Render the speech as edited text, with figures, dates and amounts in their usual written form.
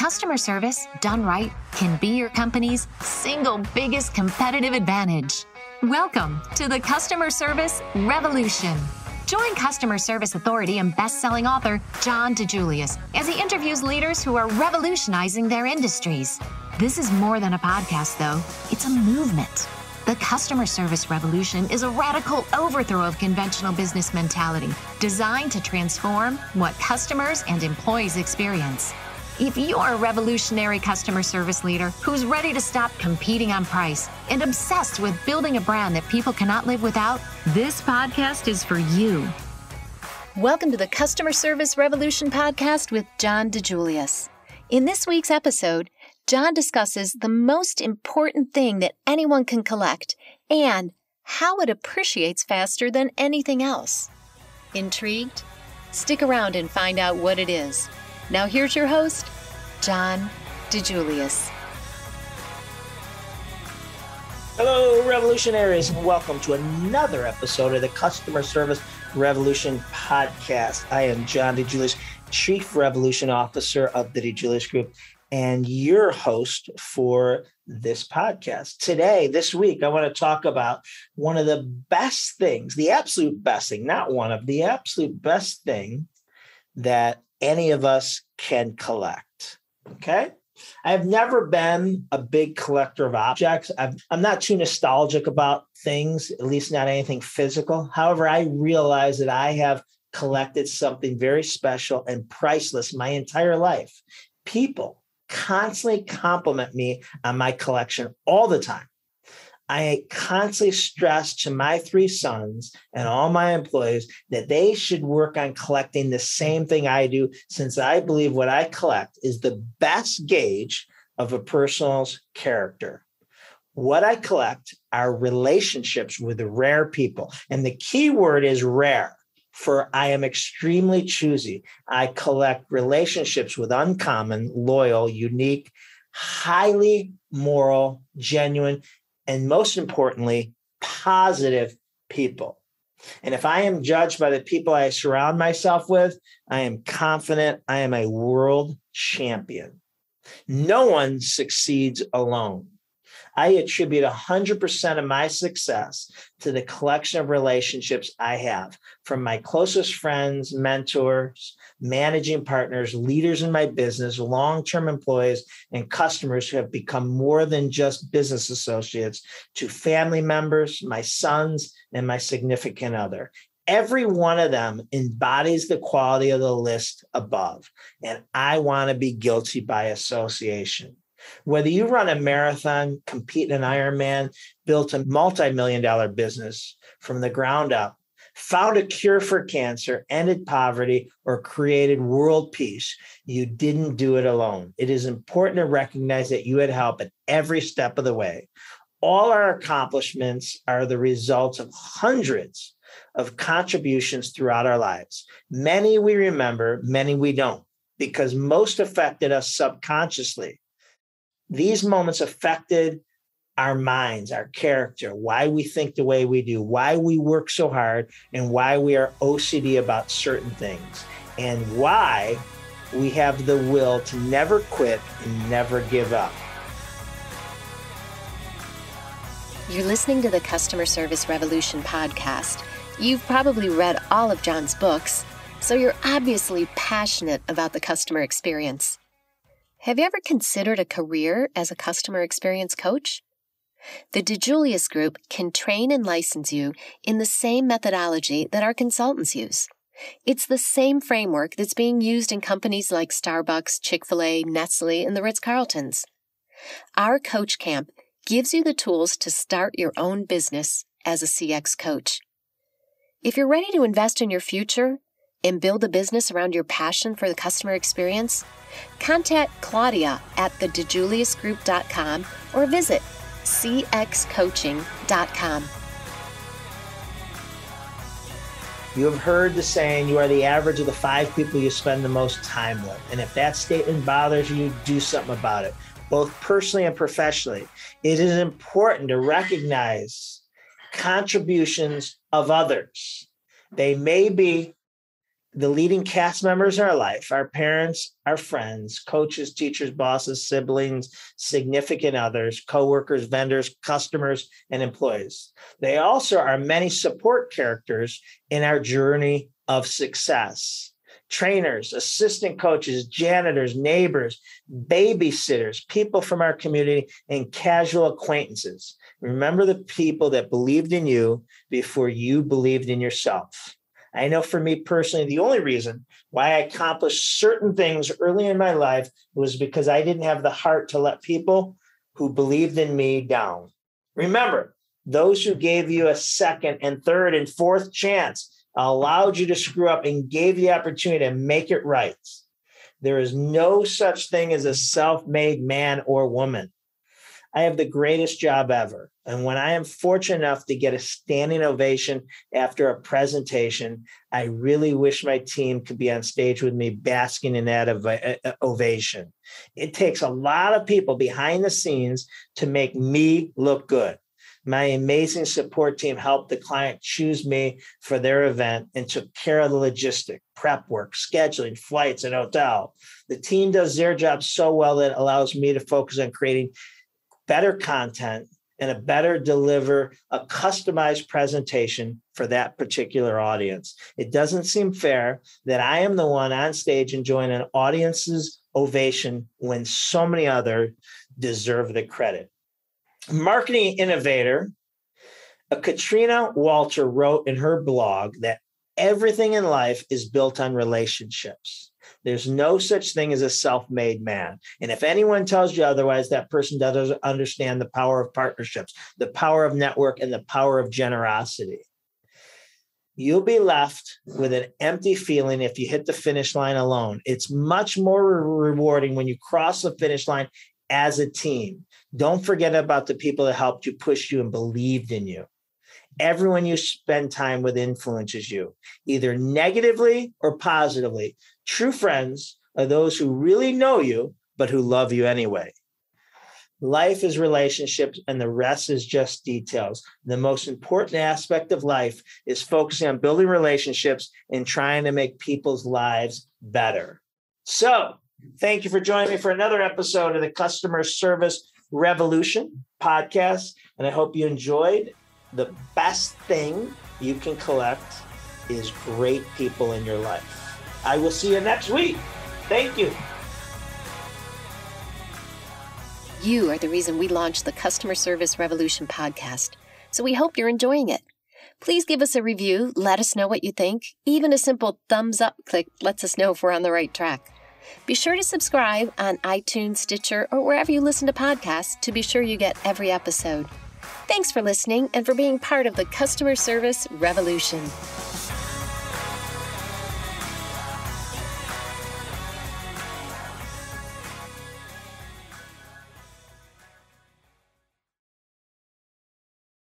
customer service, done right, can be your company's single biggest competitive advantage. Welcome to the Customer Service Revolution. Join customer service authority and best-selling author John DiJulius as he interviews leaders who are revolutionizing their industries. This is more than a podcast, though. It's a movement. The Customer Service Revolution is a radical overthrow of conventional business mentality designed to transform what customers and employees experience. If you're a revolutionary customer service leader who's ready to stop competing on price and obsessed with building a brand that people cannot live without, this podcast is for you. Welcome to the Customer Service Revolution podcast with John DiJulius. In this week's episode, John discusses the most important thing that anyone can collect and how it appreciates faster than anything else. Intrigued? Stick around and find out what it is. Now here's your host, John DiJulius. Hello, revolutionaries, and welcome to another episode of the Customer Service Revolution podcast. I am John DiJulius, Chief Revolution Officer of the DiJulius Group, and your host for this podcast. Today, this week, I want to talk about one of the best things, the absolute best thing, not one of the absolute best thing that any of us can collect. Okay. I've never been a big collector of objects. I'm not too nostalgic about things, at least not anything physical. However, I realize that I have collected something very special and priceless my entire life. People constantly compliment me on my collection all the time. I constantly stress to my three sons and all my employees that they should work on collecting the same thing I do, since I believe what I collect is the best gauge of a person's character. What I collect are relationships with rare people. And the key word is rare, for I am extremely choosy. I collect relationships with uncommon, loyal, unique, highly moral, genuine, and most importantly, positive people. And if I am judged by the people I surround myself with, I am confident I am a world champion. No one succeeds alone. I attribute 100% of my success to the collection of relationships I have, from my closest friends, mentors, managing partners, leaders in my business, long-term employees, and customers who have become more than just business associates, to family members, my sons, and my significant other. Every one of them embodies the quality of the list above, and I want to be guilty by association. Whether you run a marathon, compete in an Ironman, built a multi-million-dollar business from the ground up, found a cure for cancer, ended poverty, or created world peace, you didn't do it alone. It is important to recognize that you had help at every step of the way. All our accomplishments are the results of hundreds of contributions throughout our lives. Many we remember, many we don't, because most affected us subconsciously. These moments affected our minds, our character, why we think the way we do, why we work so hard, and why we are OCD about certain things, and why we have the will to never quit and never give up. You're listening to the Customer Service Revolution podcast. You've probably read all of John's books, so you're obviously passionate about the customer experience. Have you ever considered a career as a customer experience coach? The DiJulius Group can train and license you in the same methodology that our consultants use. It's the same framework that's being used in companies like Starbucks, Chick-fil-A, Nestle, and the Ritz-Carltons. Our Coach Camp gives you the tools to start your own business as a CX coach. If you're ready to invest in your future and build a business around your passion for the customer experience, contact Claudia at thedijuliusgroup.com or visit cxcoaching.com. You have heard the saying, you are the average of the 5 people you spend the most time with. And if that statement bothers you, do something about it, both personally and professionally. It is important to recognize contributions of others. They may be the leading cast members in our life, our parents, our friends, coaches, teachers, bosses, siblings, significant others, coworkers, vendors, customers, and employees. They also are many support characters in our journey of success. Trainers, assistant coaches, janitors, neighbors, babysitters, people from our community, and casual acquaintances. Remember the people that believed in you before you believed in yourself. I know for me personally, the only reason why I accomplished certain things early in my life was because I didn't have the heart to let people who believed in me down. Remember, those who gave you a second and third and fourth chance allowed you to screw up and gave you the opportunity to make it right. There is no such thing as a self-made man or woman. I have the greatest job ever. And when I am fortunate enough to get a standing ovation after a presentation, I really wish my team could be on stage with me basking in that ovation. It takes a lot of people behind the scenes to make me look good. My amazing support team helped the client choose me for their event and took care of the logistic, prep work, scheduling, flights, and hotel. The team does their job so well that it allows me to focus on creating better content and a better deliver a customized presentation for that particular audience. It doesn't seem fair that I am the one on stage enjoying an audience's ovation when so many others deserve the credit. Marketing innovator Katrina Walter wrote in her blog that everything in life is built on relationships. There's no such thing as a self-made man. And if anyone tells you otherwise, that person doesn't understand the power of partnerships, the power of network, and the power of generosity. You'll be left with an empty feeling if you hit the finish line alone. It's much more rewarding when you cross the finish line as a team. Don't forget about the people that helped you, push you, and believed in you. Everyone you spend time with influences you, either negatively or positively. True friends are those who really know you, but who love you anyway. Life is relationships, and the rest is just details. The most important aspect of life is focusing on building relationships and trying to make people's lives better. So, thank you for joining me for another episode of the Customer Service Revolution podcast, and I hope you enjoyed. The best thing you can collect is great people in your life. I will see you next week. Thank you. You are the reason we launched the Customer Service Revolution podcast, so we hope you're enjoying it. Please give us a review, let us know what you think. Even a simple thumbs up click lets us know if we're on the right track. Be sure to subscribe on iTunes, Stitcher, or wherever you listen to podcasts to be sure you get every episode. Thanks for listening and for being part of the Customer Service Revolution.